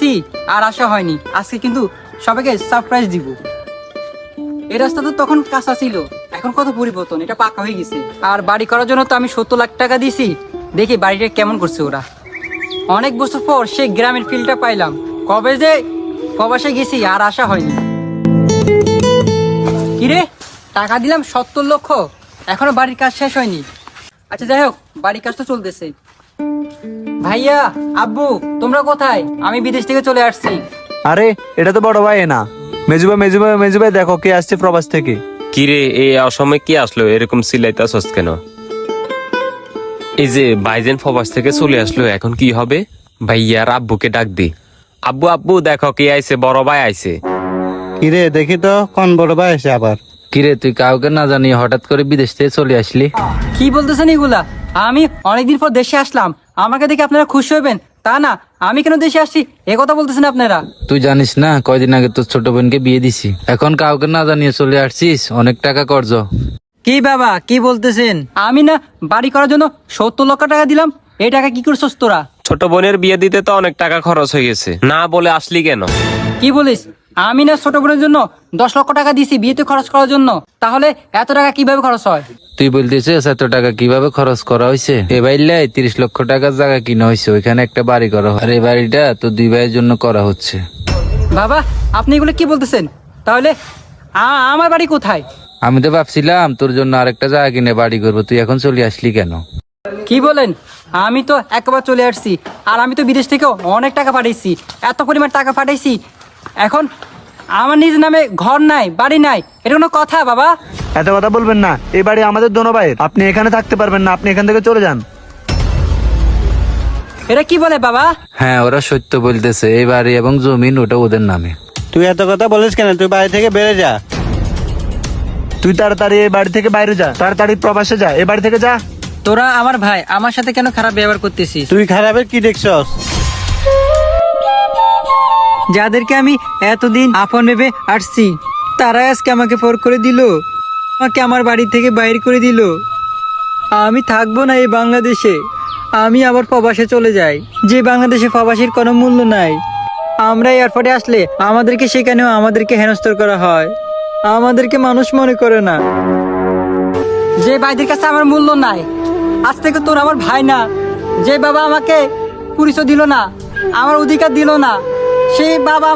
গেছি আর আশা হয়নি, আজকে কিন্তু সবাইকে সারপ্রাইজ দিব। এই রাস্তা তো তখন কাঁচা ছিল, এখন কত পরিবর্তন, এটা পাকা হয়ে গেছে। আর বাড়ি করার জন্য তো আমি 70 লাখ টাকা দিছি, দেখি বাড়িটা কেমন করছে ওরা। অনেক বছর পর সেই গ্রামের ফিলটা পাইলাম, কবে যে প্রবাসে গেছি আর আশা হয়নি। কিরে, টাকা দিলাম 70 লক্ষ, এখনো বাড়ির কাজ শেষ হয়নি। আচ্ছা যাই হোক, বাড়ির কাজ তো চলতেছে। ভাইয়া, আব্বু, তোমরা কোথায়? আমি বিদেশ থেকে চলে আসছি। আরে এটা তো বড় ভাই না, মেজুভাই দেখো কে আসছে প্রবাস থেকে। কিরে, এই অসময়ে কি আসলো? এরকম সিলাইতাছস কেন? এই যে ভাইজান প্রবাস থেকে চলে আসলো, এখন কি হবে? ভাইয়ার আব্বুকে ডাক দি। আব্বু আব্বু দেখো কে আইছে, বড় ভাই আইছে। কিরে দেখি তো কোন বড় ভাই এসে আবার। কিরে, তুই কাউকে না জানি হঠাৎ করে বিদেশ থেকে চলে আসলি? কি বলতেছেন এগুলা? আমি অনেকদিন পর দেশে আসলাম, আমাকে দেখে আপনারা খুশি হবেন তা না, আমি কেন দেশে আসছি এ কথা বলতেছেন আপনারা? তুই জানিস না কয়দিন আগে তোর ছোট বোনকে বিয়ে দিছি, এখন কাউকে না জানিয়ে চলে আসছিস? অনেক টাকা কর্জ। কি বাবা, কি বলতেছেন? আমি না বাড়ি করার জন্য 70 লক্ষ টাকা দিলাম, এই টাকা কি করছস তোরা? ছোট বোনের বিয়ে দিতে তো অনেক টাকা খরচ হয়ে গেছে, না বলে আসলি কেন? কি বলিস? আমি না ছোট বোনের জন্য 10 লক্ষ টাকা দিছি বিয়েতে খরচ করার জন্য, তাহলে এত টাকা কিভাবে খরচ হয়? তুই বলতেছিস এত টাকা কিভাবে খরচ করা হয়েছে? এ বাইল্লাই 30 লক্ষ টাকার জায়গা কিনা হয়েছে, ওইখানে একটা বাড়ি করা হয়। আর এই বাড়িটা তো 2 ভাইয়ের জন্য করা হচ্ছে। বাবা, আপনি এগুলো কি বলতেছেন? তাহলে আমার বাড়ি কোথায়? আমি তো ভাবছিলাম তোর জন্য আরেকটা জায়গা কিনে বাড়ি করবো, তুই এখন চলে আসলি কেন? কি বলেন? আমি তো একবার চলে আসছি, আর আমি তো বিদেশ থেকেও অনেক টাকা পাঠাইছি, এত পরিমাণ টাকা পাঠাইছি, এখন আমার নিজ নামে ঘর নাই, বাড়ি নাই, এটা কোনো কথা বাবা? এত কথা বলবেন না, এই বাড়ি আমাদের দোনো ভাইয়ের, আপনি এখানে থাকতে পারবেন না, আপনি এখান থেকে চলে যান। এটা কি বলে বাবা? হ্যাঁ, ওরা সত্য বলতেছে, এই বাড়ি এবং জমিন ওটা ওদের নামে। তুই এত কথা বলিস কেন? তুই বাড়ি থেকে বেড়ে যা। তুই তাড়াতাড়ি এই বাড়ি থেকে বাইরে যা, তাড়াতাড়ি প্রবাসে যা, এই বাড়ি থেকে যা। তোরা আমার ভাই, আমার সাথে কেন খারাপ ব্যবহার করতেছিস? তুই খারাপের কি দেখছস? যাদেরকে আমি এতদিন আপন ভেবে আসছি, তারাই আজকে আমাকে ফোর করে দিল, আমাকে আমার বাড়ি থেকে বাইর করে দিল। আমি থাকবো না এই বাংলাদেশে, আমি আবার প্রবাসে চলে যাই, যে বাংলাদেশে প্রবাসীর কোনো মূল্য নাই। আমরা এয়ারপোর্টে আসলে আমাদেরকে সেখানেও আমাদেরকে হেনস্থর করা হয়, আমাদেরকে মানুষ মনে করে না। যে ভাইদের কাছে আমার মূল্য নাই, আজ থেকে তোর আমার ভাই না। যে বাবা আমাকে পরিচয় দিল না, আমার অধিকার দিল না, সেই বাবা